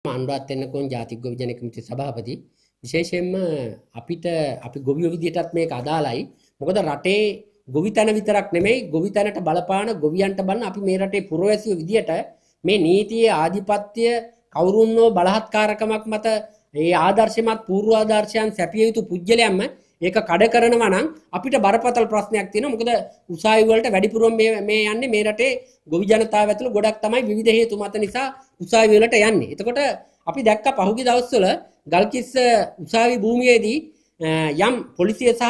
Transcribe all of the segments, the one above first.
අනුරාධ තෙන්නකෝන් ජාතික ගොවි ජන කමිටුවේ සභාපති විශේෂයෙන්ම අපි ගොවියෝ විදියටත් මේක අදාළයි. මොකද රටේ ගොවිතැන විතරක් නෙමෙයි ගොවිතැනට බලපාන ගොවියන්ට බලන අපි මේ රටේ පුරවැසියෝ විදියට මේ නීතියේ ආධිපත්‍ය කවුරුන්නෝ බලහත්කාරකමක් මත ඒ ආදර්ශමත් පූර්ව ආදර්ශයන් සැපිය යුතු පුජ්‍යලයන්ම ඒක කඩ කරනවා නම් අපිට බරපතල ප්‍රශ්නයක් තියෙනවා. මොකද උසාවි වලට වැඩිපුරම මේ යන්නේ මේ රටේ ගොවි ජනතාව ඇතුළු ගොඩක් තමයි විවිධ හේතු මත නිසා උසාවි වලට යන්නේ. එතකොට අපි දැක්ක පහුගිය දවස්වල ගල්කිස්ස උසාවි භූමියේදී යම් පොලිසිය සහ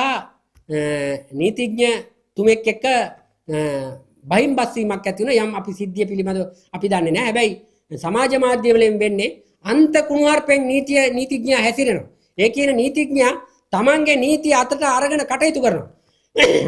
නීතිඥ තුමෙක් එක්ක බහින් බස්සීමක් ඇති වුණා. යම් අපි සිද්ධිය පිළිබඳව අපි දන්නේ නැහැ. හැබැයි සමාජ මාධ්‍ය වලින් වෙන්නේ අන්ත කුණුහරුපෙන් නීතිඥයා හැසිරෙනවා. ඒ කියන නීතිඥයා තමන්ගේ නීතිය අතට අරගෙන කටයුතු කරනවා.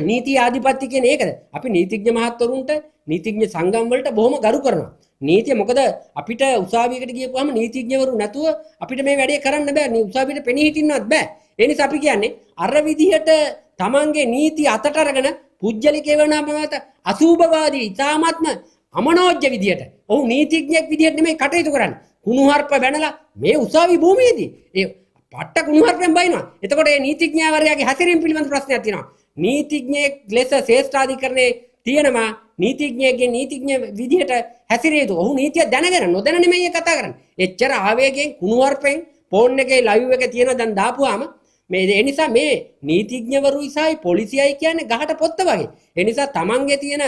නීති ආධිපත්‍ය කියන්නේ ඒකද? අපි නීතිඥ මහත්වරුන්ට නීතිඥ සංගම් වලට බොහොම ගරු කරනවා. නීතිය මොකද අපිට උසාවියකට ගියපුවාම නීතිඥවරු නැතුව අපිට මේ වැඩේ කරන්න බෑ. උසාවියට පෙනී හිටින්නවත් බෑ. ඒ නිසා අපි කියන්නේ අර විදිහට තමන්ගේ නීතිය අතට අරගෙන පුජ්‍යලිකේ වුණාමත අසූභවාදී ඉතාමත්ම අමනෝජ්‍ය විදිහට ඔහු නීතිඥයෙක් විදිහට නෙමෙයි කටයුතු කරන්නේ. කුණුහරුප වැනලා මේ උසාවි භූමියේදී ඒ පට්ට කුණුහරුපෙන් බයිනවා. එතකොට මේ නීතිඥයාවරයාගේ හැසිරීම පිළිබඳ ප්‍රශ්නයක් තියෙනවා. නීතිඥයෙක් ලෙස ශ්‍රේෂ්ඨාධිකරණයේ තියෙනවා නීතිඥයෙක්ගේ නීතිඥ විදිහට හැසිරිය යුතු. ඔහු නීතිය දැනගෙන නොදැන නෙමෙයි කතා කරන්නේ. එච්චර ආවේගයෙන් කුණුහරුපෙන් ෆෝන් එකේ ලයිව් එක තියෙනවා දැන් දාපුවාම මේ ඒ නිසා මේ නීතිඥවරුයි සයි පොලිසියයි කියන්නේ ගහට පොත්ත වගේ. ඒ නිසා තමන්ගේ තියෙන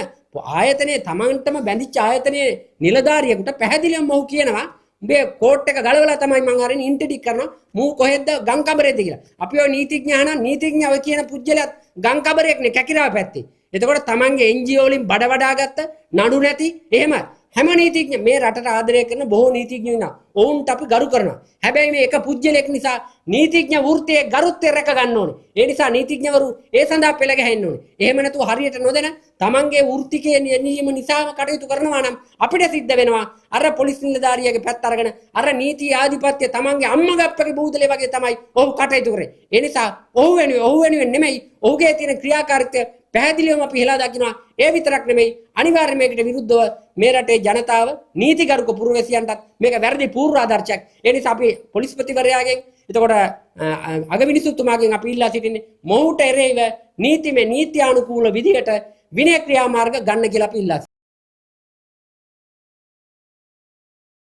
ආයතනයේ තමන්ටම බැඳිච්ච ආයතනයේ නිලධාරියෙකුට පැහැදිලිවම ඔහු කියනවා උඹේ කෝට් එක ගලවලා තමයි මං අරින් ඉන්ටඩික් කරනවා මූ කොහෙද ගංකබරේද කියලා. අපි ඔය නීතිඥාන නීතිඥයව කියන පුජ්‍යලයක් ගංකබරේක්නේ කැකිරාව පැත්තේ. එතකොට තමන්ගේ NGO වලින් බඩ වඩා ගත්ත නඩු නැති එහෙම හැම නීතිඥ මේ රටට ආදරය කරන බොහෝ නීතිඥයෝ ඉන්නවා. ඔවුන්ට අපි ගරු කරනවා. හැබැයි මේ එක පුජ්‍යලයක් නිසා නීතිඥ වෘත්තියේ ගරුත්වය රැක ගන්න ඕනේ. ඒ නිසා නීතිඥවරු ඒ සඳහා පෙළ ගැහෙන්න ඕනේ. එහෙම නැතුව හරියට නොදැන තමන්ගේ වෘත්තිකයේ නියම නිසාම කටයුතු කරනවා නම් අපිට සිද්ධ වෙනවා අර පොලිස් නිලධාරියාගේ පැත්ත අරගෙන අර නීති ආධිපත්‍ය තමන්ගේ අම්මගප්පගේ බූදලේ වගේ තමයි ඔහු කටයුතු කරේ. ඒ නිසා ඔහු වෙනුවෙන් නෙමෙයි ඔහුගේ තියෙන ක්‍රියාකාරීත්වය පැහැදිලිවම අපි හෙලා දකිනවා. ඒ විතරක් නෙමෙයි අනිවාර්යයෙන් මේකට විරුද්ධව මේ රටේ ජනතාව නීතිගරුක පුරවැසියන්ටත් මේක වැරදි පූර්ව ආදර්ශයක්. ඒ නිසා අපි පොලිස්පතිවරයාගෙන් එතකොට අගවිනිසුතුමාගෙන් අපි ඉල්ලා සිටින්නේ මොහුට එරෙහිව නීතිමය නීත්‍යානුකූල විදිහට විනය ක්‍රියාමාර්ග ගන්න කියලා අපි ඉල්ලා